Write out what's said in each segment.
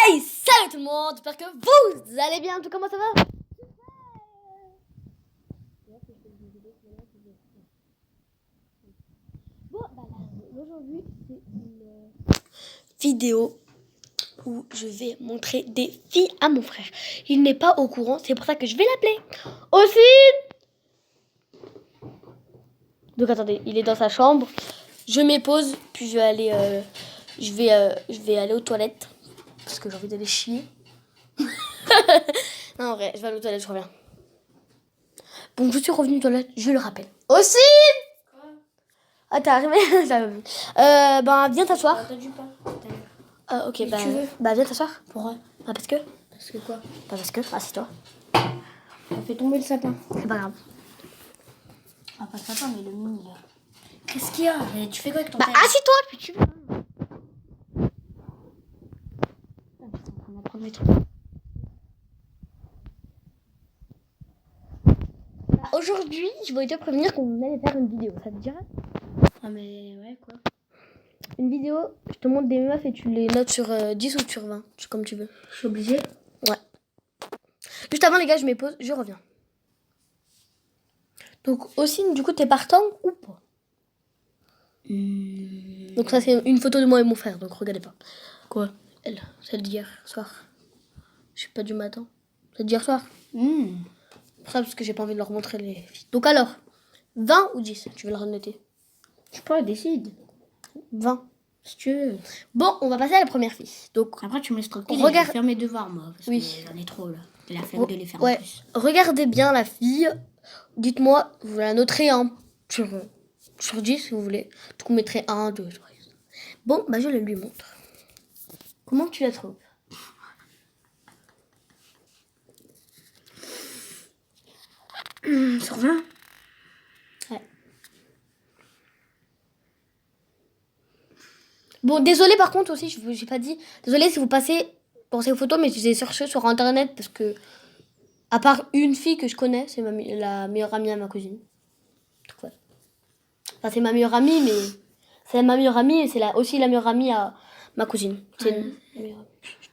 Hey, salut tout le monde, j'espère que vous allez bien, tout comment ça va? Bon, bah là, aujourd'hui, c'est une vidéo où je vais montrer des filles à mon frère. Il n'est pas au courant, c'est pour ça que je vais l'appeler. Aussi. Donc attendez, il est dans sa chambre. Je m'épose, puis je vais aller, je vais aller aux toilettes parce que j'ai envie d'aller chier. Non, en vrai, je vais aller aux toilettes, je reviens. Bon, je suis revenue aux toilettes, je le rappelle. Aussi. Ah, t'es arrivé? J'avais vu. Ben, viens t'asseoir. Entendu pas. Ok, bah, viens t'asseoir. Pourquoi? Ah, parce que? Parce que quoi? Bah, parce que, assieds-toi. On fait tomber le sapin. C'est pas grave. Ah, pas le sapin, mais le mini là. Qu'est-ce qu'il y a? Et tu fais quoi avec ton Bah, père? assieds-toi, puis tu verras. On va prendre mes trucs. Aujourd'hui, je voulais te prévenir qu'on allait faire une vidéo. Ça te dirait? Ah, mais ouais, quoi? Une vidéo, je te montre des meufs et tu les notes sur 10 ou sur 20, comme tu veux. Je suis obligée? Ouais. Juste avant, les gars, je m'épose, je reviens. Donc, aussi, du coup, t'es partant ou pas? Donc, ça, c'est une photo de moi et mon frère, donc regardez pas. Quoi? Elle, celle d'hier soir. Je sais pas du matin. Celle d'hier soir. Pour ça, parce que j'ai pas envie de leur montrer les filles. Donc, alors, 20 ou 10? Tu veux le renoter? Je sais pas, décide. 20. Si tu veux. Bon, on va passer à la première fille. Donc, Après, tu me laisses tranquille. Regarde. Je vais faire mes devoirs, moi. Parce Oui. que j'en ai trop, là. La flemme de les faire en ouais, plus. regardez bien la fille. Dites-moi, vous la noterez sur 10 si vous voulez. Donc, vous mettrez 1, 2, 3. Bon, bah, je le lui montre. Comment tu la trouves? Sur 20? Ouais. Bon, désolé par contre aussi, je vous ai pas dit. Désolé si vous passez pour ces photos, mais je les ai cherchées sur internet parce que, à part une fille que je connais, c'est la meilleure amie à ma cousine. Donc, ouais. Enfin, c'est ma meilleure amie, mais c'est ma meilleure amie et c'est aussi la meilleure amie à ma cousine. Je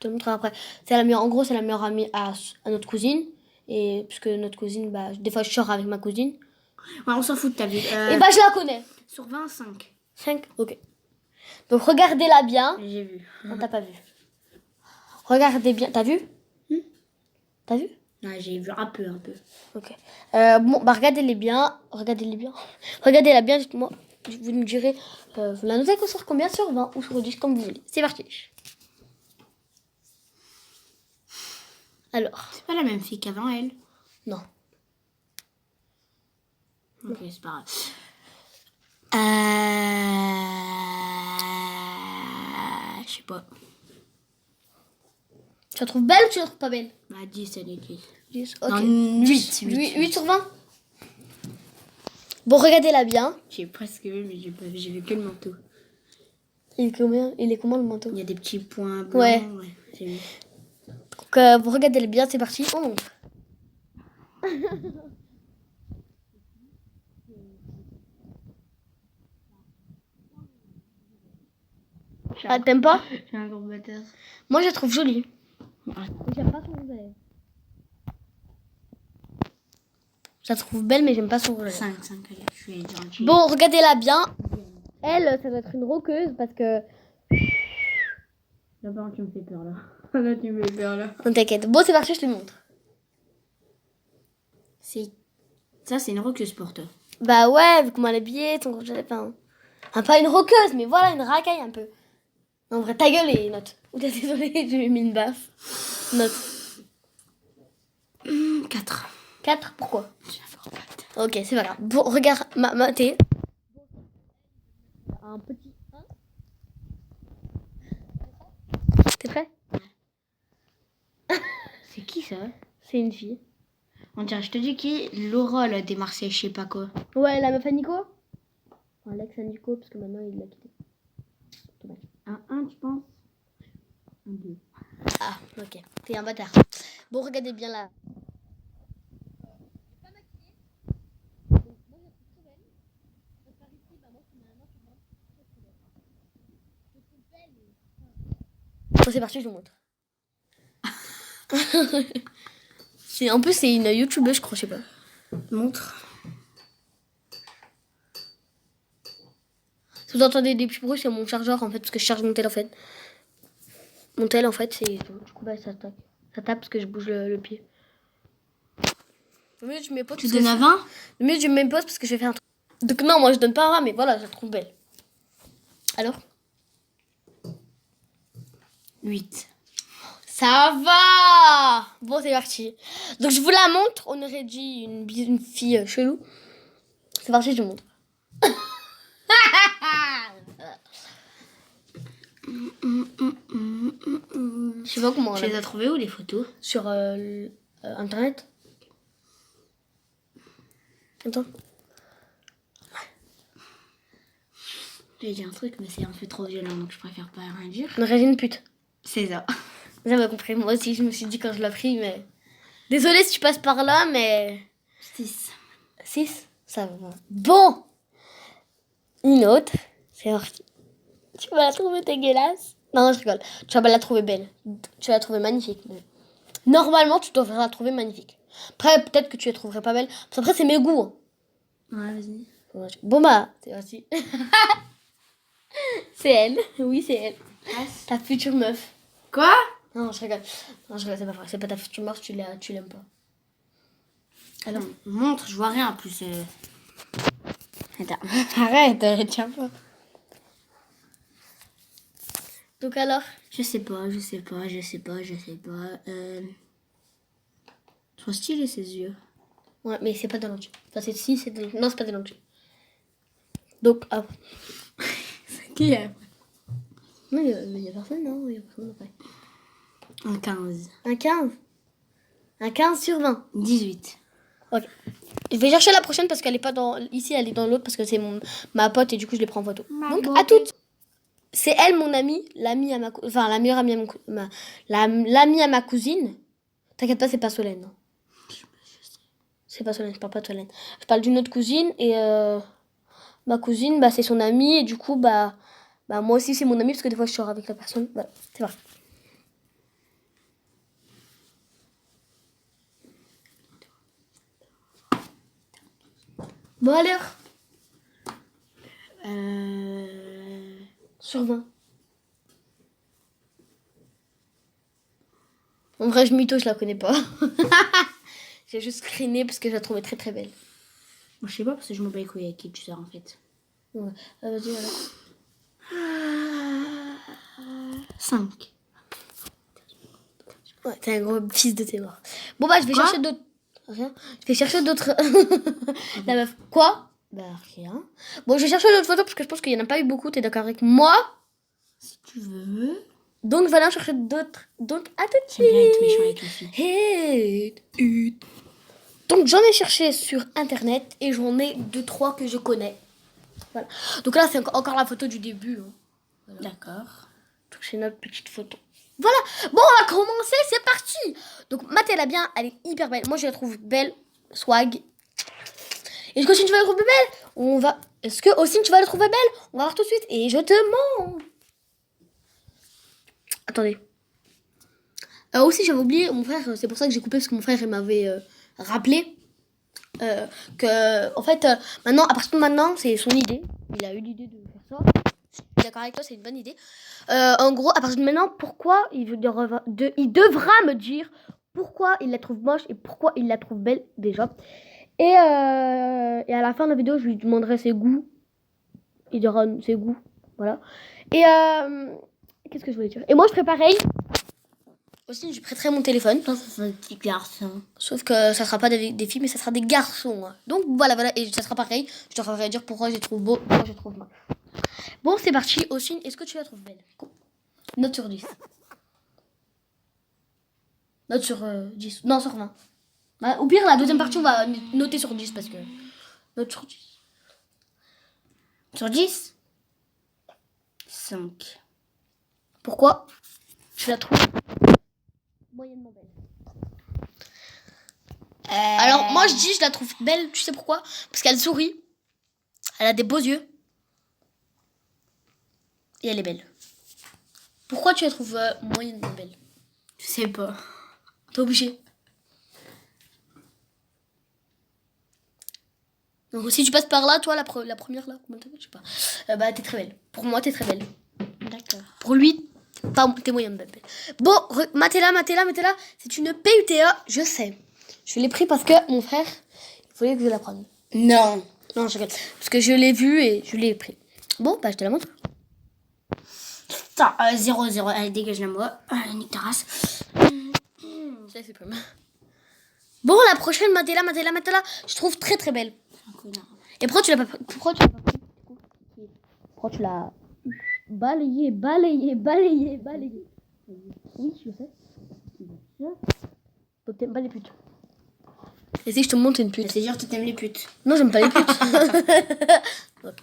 te montrerai après. C'est la meilleure, en gros, c'est la meilleure amie à notre cousine. Et puisque notre cousine, bah, des fois, je sors avec ma cousine. Ouais, on s'en fout de ta vie. Et bah, je la connais. Sur 20, 5. 5, ok. Donc, regardez-la bien. J'ai vu. Non, t'as pas vu. Regardez bien. T'as vu? T'as vu? Ouais, j'ai vu un peu. Ok. Bon, bah, regardez-les bien. Regardez-les bien. Regardez-la bien, dites-moi. Vous me direz, vous la notez sur combien? Sur 20 ou sur 10, comme vous voulez. C'est parti. Alors. C'est pas la même fille qu'avant, elle? Non. Ok, c'est pas grave. Je sais pas. Tu la trouves belle ou tu la trouves pas belle? Bah, 10, elle est 10. 10, ok. Non, 8. 8 sur 20. Bon, regardez-la bien. J'ai presque vu, mais j'ai vu que le manteau. Il est comment le manteau? Il y a des petits points blancs. Ouais. J'ai vu. Donc, vous regardez-le bien, c'est parti. On montre. Ah, t'aimes pas? Je suis un gros bâtard. Moi, je la trouve jolie. Ouais. J'aime pas son rouge à lèvres. Je la trouve belle, mais j'aime pas son rouge à lèvres. 5, allez, je suis gentille. Bon, regardez-la bien. Elle, ça doit être une roqueuse parce que... D'abord, tu me fais peur, là. Là, tu me fais peur, là. Non, t'inquiète. Bon, c'est parti, je te montre. Ça, c'est une roqueuse pour toi. Bah ouais, vu comment elle est habillée, ton rouge à lèvres... Enfin, pas une roqueuse, mais voilà, une racaille un peu. En vrai, ta gueule et note. Ou t'es désolée, j'ai mis une baffe. Note. 4. 4, pourquoi? J'ai un gros bâtard. Ok, c'est pas grave. Bon, regarde, t'es... Un petit 1. T'es prêt? C'est qui, ça? C'est une fille. On dirait, je te dis qui? Laura, là, des Marseille, je sais pas quoi. Ouais, la meuf à Nico? Enfin, l'ex à Nico, parce que maintenant il l'a quitté. Dommage. Un 1, tu penses? Un 2. Ah, ok. T'es un bâtard. Bon, regardez bien là. Bon, c'est parti, je vous montre. En plus, c'est une youtubeuse, je crois, je sais pas. Montre. Si vous entendez des petits bruits, c'est mon chargeur, en fait, parce que je charge mon tel, en fait. Mon tel, en fait, c'est... Du coup, bah, ça tape. Ça tape parce que je bouge le pied. Le mieux, je mets pause. Tu donnes à 20? Le mieux, je mets pause parce que je vais faire un truc. Donc non, moi, je donne pas un 20, mais voilà, je la trouve belle. Alors 8. Ça va. Bon, c'est parti. Donc, je vous la montre. On aurait dit une fille chelou. C'est parti, je vous montre. Je sais pas comment. Tu les as trouvées où les photos? Sur internet. Attends. J'ai dit un truc, mais c'est un peu trop violent, donc je préfère pas rien dire. Une Régine pute. C'est ça. J'avais compris. Moi aussi, je me suis dit quand je l'ai pris, mais. Désolée si tu passes par là, mais. 6. 6 ça va. Bon. Une autre. C'est parti. Tu vas la trouver dégueulasse. Non, je rigole. Tu vas la trouver belle. Tu vas la trouver magnifique. Normalement, tu devrais la trouver magnifique. Après, peut-être que tu la trouverais pas belle. Parce qu'après, c'est mes goûts. Hein. Ouais, vas-y. Bon, bah, c'est parti. C'est elle. Oui, c'est elle. Ta future meuf. Quoi? Non, je rigole. Non, je rigole, c'est pas vrai. C'est pas ta future meuf, tu l'aimes pas. Alors, montre, je vois rien en plus. Attends, arrête, tiens pas. Donc alors? Je sais pas. Trop stylé ses yeux. Ouais, mais c'est pas des lentilles. Enfin, c'est si, c'est des... Non, c'est pas des lentilles. Donc, ah. C'est qui là? Non, il y a personne, non? Il y a personne après. Un 15. Un 15? Un 15 sur 20? 18. Ok. Je vais chercher la prochaine parce qu'elle est pas dans... Ici, elle est dans l'autre parce que c'est ma pote et du coup, je les prends en photo. Donc, à toutes. C'est elle, mon amie. L'amie à ma... Enfin, la meilleure amie à l'amie à ma cousine. T'inquiète pas, c'est pas Solène. Non. C'est pas Solène, je parle pas de Solène. Je parle d'une autre cousine et ma cousine, bah, c'est son amie et du coup, bah moi aussi c'est mon amie parce que des fois je sors avec la personne. Voilà, c'est vrai. Bon alors sur 20. En vrai, je mytho, je la connais pas. J'ai juste screené parce que je la trouvais très très belle. Moi, je sais pas parce que je me bats les couilles avec qui tu sors en fait. Ouais. Vas-y, voilà. 5. Ouais, t'es un gros fils de tes morts. Bon bah je vais chercher d'autres. Rien. Je vais chercher d'autres. La meuf. Quoi? Bah rien. Bon, je vais chercher d'autres photos parce que je pense qu'il y en a pas eu beaucoup. T'es d'accord avec moi? Si tu veux. Donc voilà, chercher d'autres. Donc à tout de suite. J'aime bien être méchant avec les filles. Donc j'en ai cherché sur internet et j'en ai 2-3 que je connais. Voilà. Donc là c'est encore la photo du début. Hein. Voilà. D'accord. Donc c'est notre petite photo. Voilà. Bon, on va commencer, c'est parti. Donc matez-la bien, elle est hyper belle. Moi je la trouve belle, swag. Est-ce que Ossine tu vas la trouver belle? Est-ce que Ossine tu vas la trouver belle? On va voir tout de suite. Et je te mens. Attendez. Aussi j'avais oublié mon frère, c'est pour ça que j'ai coupé parce que mon frère il m'avait rappelé que en fait maintenant à partir de maintenant c'est son idée. Il a eu l'idée de faire ça. Je suis d'accord avec toi, c'est une bonne idée. En gros, à partir de maintenant, pourquoi il devra me dire pourquoi il la trouve moche et pourquoi il la trouve belle déjà. Et à la fin de la vidéo, je lui demanderai ses goûts. Il dira ses goûts, voilà. Et qu'est-ce que je voulais dire? Et moi, je ferai pareil. Aussi, je prêterai mon téléphone. Ça, c'est un petit garçon. Sauf que ça sera pas des filles, mais ça sera des garçons. Hein. Donc voilà. Et ça sera pareil. Je te ferai dire pourquoi je les trouve beaux, pourquoi je les trouve moches. Bon, c'est parti. Ossine, est-ce que tu la trouves belle? Note sur 10. Note sur 10. Non, sur 20. Bah, au pire, la deuxième partie, on va noter sur 10 parce que... Note sur 10. Sur 10 5. Pourquoi? Je la trouve moyennement belle. Alors, moi, je dis je la trouve belle. Tu sais pourquoi? Parce qu'elle sourit. Elle a des beaux yeux. Et elle est belle. Pourquoi tu la trouves moyennement belle? Je sais pas. T'es obligé. Donc si tu passes par là, toi, la première là, comment t'appelles, je sais pas. Bah t'es très belle. Pour moi, t'es très belle. D'accord. Pour lui, t'es moyen de belle. Bon, matez-la. C'est une PUTA, je sais. Je l'ai pris parce que mon frère, il fallait que je la prenne. Non. Non, je rigole. Parce que je l'ai vu et je l'ai pris. Bon, bah je te la montre. Putain, 0-0. Allez, dégage-la moi. Allez, nique ta race. Ça, c'est pas mal. Bon, la prochaine, matez-la. Je trouve très très belle. Un connard. Et pourquoi tu l'as pas pris? Pourquoi tu l'as balayé? Oui, je sais. Donc t'aimes pas les putes. Et si je te montre une pute? C'est sûr que t'aimes les putes. Non, j'aime pas les putes. Ok.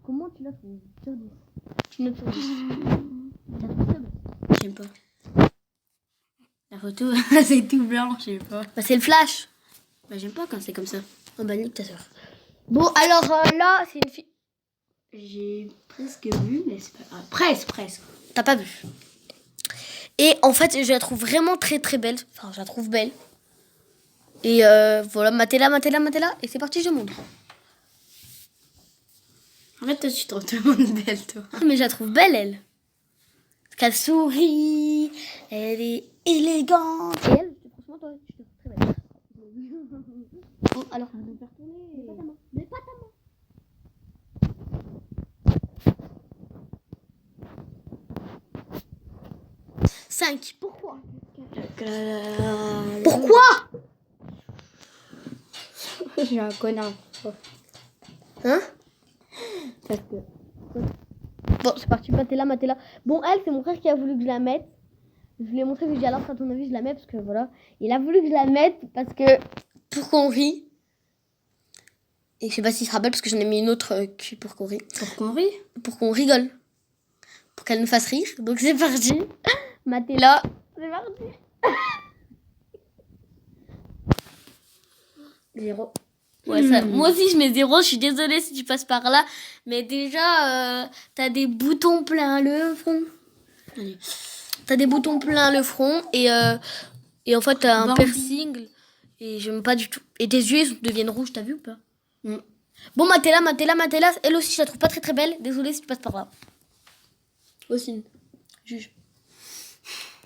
Comment tu l'as fait sur 10? Tu notes sur 10. J'aime pas. La photo, c'est tout blanc, j'aime pas. Bah, c'est le flash. Bah, j'aime pas quand c'est comme ça. Oh bah, nique ta soeur. Bon, alors là, c'est une fille. J'ai presque vu, mais c'est pas grave. Presque. T'as pas vu. Et en fait, je la trouve vraiment très très belle. Enfin, je la trouve belle. Et voilà, matez-la. Et c'est parti, je montre. En fait, toi, tu trouves tout le monde belle, toi. Ah, mais je la trouve belle, elle. Parce qu'elle sourit, elle est élégante. Et elle, franchement, toi, je te trouve très belle. Bon, alors, on va faire tourner. Mais pas ta main. 5. Pourquoi? Je suis un connard. Hein? Parce que... Bon, c'est parti, matez-la. Bon, elle, c'est mon frère qui a voulu que je la mette. Je lui ai montré, je lui ai dit, alors, à ton avis, je la mets parce que voilà. Il a voulu que je la mette parce que pour qu'on rit. Et je sais pas s'il se rappelle parce que j'en ai mis une autre pour qu'on rit. Pour qu'on rit. Pour qu'on rigole. Pour qu'elle nous fasse rire. Donc c'est parti. Matez-la. C'est parti. 0. Ouais, ça, moi aussi je mets 0. Je suis désolée si tu passes par là. Mais déjà, t'as des boutons plein le front. Allez. T'as des boutons plein le front. Et en fait, t'as un Bambi. piercing. Et j'aime pas du tout. Et tes yeux ils deviennent rouges, t'as vu ou pas? Mm. Bon, matez-la. Elle aussi, je la trouve pas très très belle. Désolée si tu passes par là. Aussi. Juge.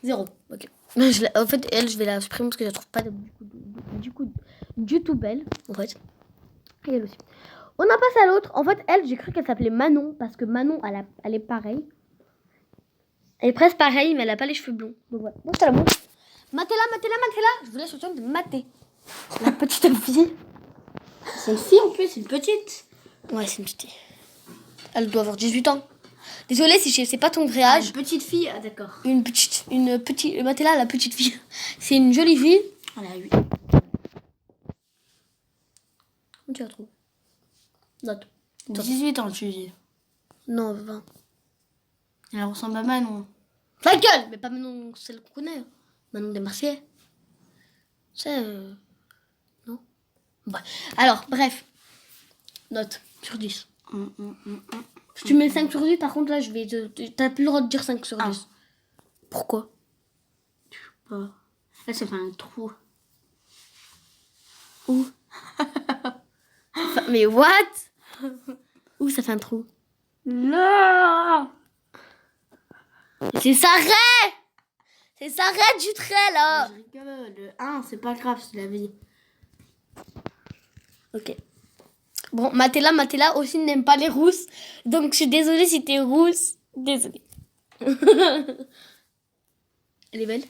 0. Ok. En fait, elle, je vais la supprimer parce que je la trouve pas du tout belle. En fait. Et elle aussi. On a passé à l'autre. En fait, elle, j'ai cru qu'elle s'appelait Manon. Parce que Manon, elle est pareille. Elle est presque pareille, mais elle a pas les cheveux blonds. Donc voilà. Bon, je te la montre. Matez-la. Je vous laisse le temps de mater. La petite fille. C'est une fille en plus, c'est une petite. Ouais, c'est une petite fille. Elle doit avoir 18 ans. Désolée si je sais pas ton vrai âge. Une petite fille, ah d'accord. Une petite. Matez-la, la petite fille. C'est une jolie fille. Elle a 8. Où tu la trouves? Note. 18 ans, tu dis. Non, 20. Elle ressemble à Manon. Ta gueule! Mais pas Manon, celle qu'on connaît. Manon des Marseillais. C'est. Non? Bah. Alors, bref. Note sur 10. Si tu mets 5 sur 10, par contre, là, je vais. T'as plus le droit de dire 5 sur 10. Pourquoi? Là, ça fait un trou. Où? Mais what? Où ça fait un trou? Non! C'est s'arrête! C'est s'arrête du trait là! Je rigole. 1, c'est pas grave, c'est la vie. Ok. Bon, Mathéla aussi n'aime pas les rousses. Donc je suis désolée si t'es rousse. Désolée. Elle est belle?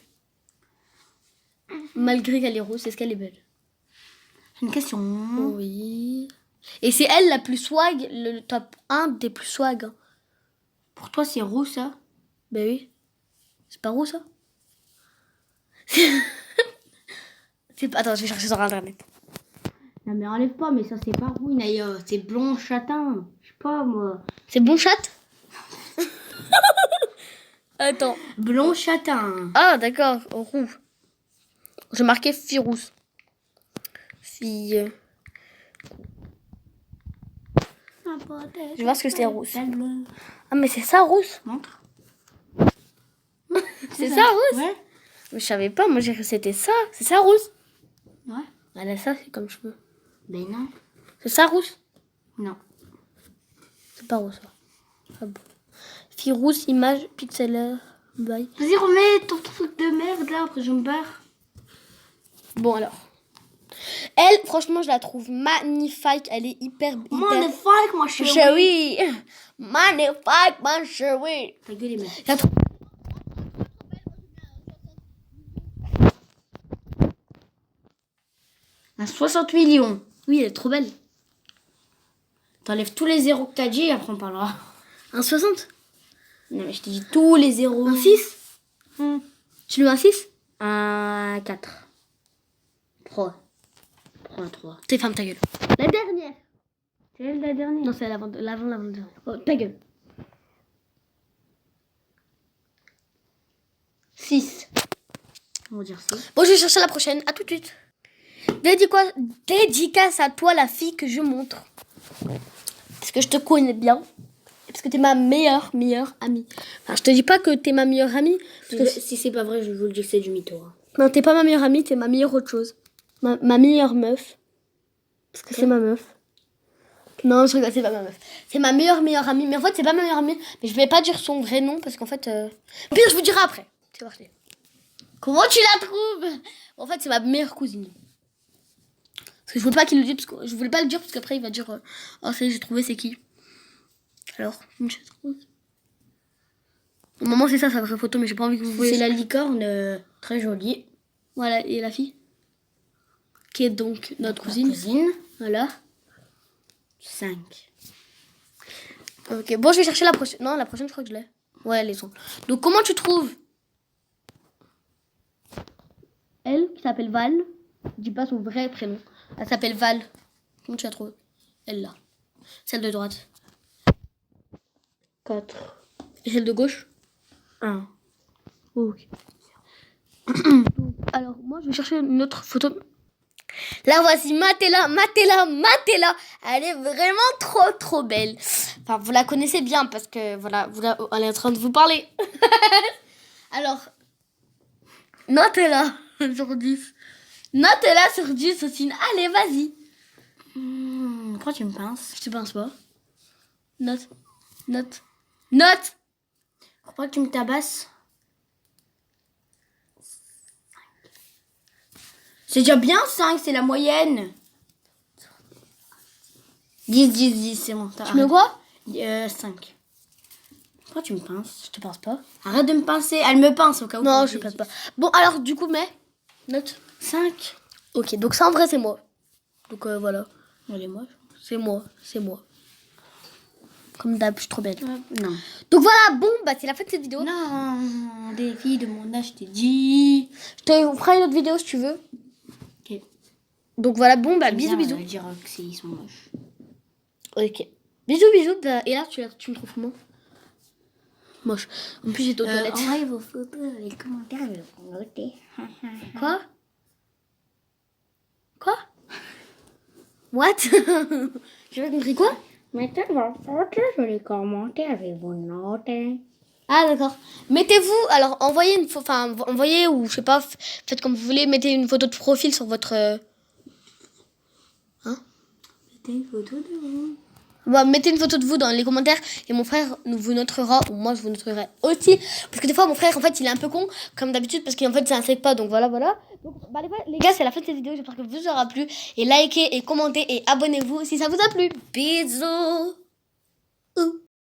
Malgré qu'elle est rousse, est-ce qu'elle est belle? C'est une question. Oui. Et c'est elle la plus swag, le top 1 des plus swag. Hein. Pour toi, c'est roux, ça? Ben oui. C'est pas roux ça? Attends, je vais chercher sur internet. Non, mais enlève pas, mais ça, c'est pas roux, Naya. C'est blond châtain. Je sais pas, moi. C'est bon chat? Attends. Blond châtain. Ah, d'accord. Roux. J'ai marqué fille rousse. Fille. Je vais voir ce que c'est rousse. Ah, mais c'est ça rousse? Montre. C'est ça rousse? Ouais. Mais je savais pas, moi j'ai cru que c'était ça. C'est ça, Rousse? Ouais. Elle a ça, c'est comme cheveux. Ben non. C'est ça, Rousse? Non. C'est pas Rousse, ça. Ah bon. Fille Rousse, image, pixelaire, bye. Vas-y, remets ton truc de merde là, après je me barre. Bon, alors. Elle, franchement, je la trouve magnifique. Elle est hyper... Magnifique, moi chérie. Chérie. Magnifique, ma chérie. Ta gueule est belle. Je la trouve... Un 60 millions. Oui, elle est trop belle. T'enlèves tous les zéros que t'as dit et après on parlera. Un 60? Non, mais je t'ai dit tous les zéros. Un 6? Tu lui mets un 6? Un 4. 3. 3. T'es femme, ta gueule. La dernière. C'est elle la dernière? Non, c'est l'avant-dernière. Oh, ta gueule. 6. On va dire 6. Bon, je vais chercher la prochaine. À tout de suite. Dédicace à toi, la fille que je montre. Parce que je te connais bien. Et parce que t'es ma meilleure amie. Enfin, je te dis pas que t'es ma meilleure amie. Parce que Si c'est pas vrai, je vous le dis que c'est du mytho. Hein. non, t'es pas ma meilleure amie, t'es ma meilleure autre chose. Ma meilleure meuf. Parce que c'est ma meuf. Non, je rigole, c'est pas ma meuf. C'est ma meilleure amie. Mais en fait, c'est pas ma meilleure amie. Mais je vais pas dire son vrai nom parce qu'en fait... Pire, je vous dirai après. C'est parti. Comment tu la trouves? En fait, c'est ma meilleure cousine. Parce que je voulais pas qu'il le dise, parce que je voulais pas le dire parce qu'après il va dire oh ça y est, j'ai trouvé, c'est qui? Alors, une chaise rose. Au moment c'est ça sa vraie photo, mais j'ai pas envie que vous voyez. C'est la licorne, très jolie. Voilà, et la fille qui est donc notre cousine. Voilà. 5. Ok, bon, je vais chercher la prochaine. Non, la prochaine, je crois que je l'ai. Ouais, les sont. Donc, comment tu trouves elle qui s'appelle Val? Je dis pas son vrai prénom. Elle s'appelle Val. Comment tu la trouves? Elle là. Celle de droite. 4. Et celle de gauche? 1. Oh, ok. Alors, moi, je vais chercher une autre photo. La voici, Matella. Elle est vraiment trop belle. Enfin, vous la connaissez bien parce que, voilà, elle est en train de vous parler. Alors, notez-la sur 10. Notez-la sur 10 aussi. Allez, vas-y. Pourquoi tu me pinces? Je te pince pas. Note. Pourquoi tu me tabasses? C'est déjà bien 5, c'est la moyenne. 10, c'est bon. Tu me quoi? 5. Pourquoi tu me pinces? Je te pince pas. Arrête de me pincer. Elle me pince au cas où. Non, je pince pas. Bon, alors, du coup, note. 5. Ok, donc ça, en vrai, c'est moi. Donc, voilà. Elle est moche. C'est moi. Comme d'hab, je suis trop belle. Non. Donc voilà, bon, bah c'est la fin de cette vidéo. Non, des filles de mon âge, je t'ai dit. Je te ferai une autre vidéo si tu veux. Ok. Donc voilà, bon, bah bisous. Dire que ils sont moches. Ok. Bisous. Bah, et là, tu me trouves comment? Moche. En plus, j'étais aux toilettes. Envoyez vos photos, les commentaires, je vais vous noter. Quoi? What? J'ai pas compris quoi? Mettez vos photos sur les commentaires, je vais vous noter. Ah d'accord. Mettez-vous, alors envoyez envoyez ou je sais pas, faites comme vous voulez, mettez une photo de profil sur votre... Mettez une photo de vous. Bah, mettez une photo de vous dans les commentaires et mon frère vous notera, ou moi je vous noterai aussi. Parce que des fois mon frère en fait il est un peu con, comme d'habitude, parce qu'en fait c'est un sec pas, donc voilà. Donc bah, les gars, c'est la fin de cette vidéo, j'espère que vous aura plu. Et likez et commentez et abonnez-vous si ça vous a plu. Bisous.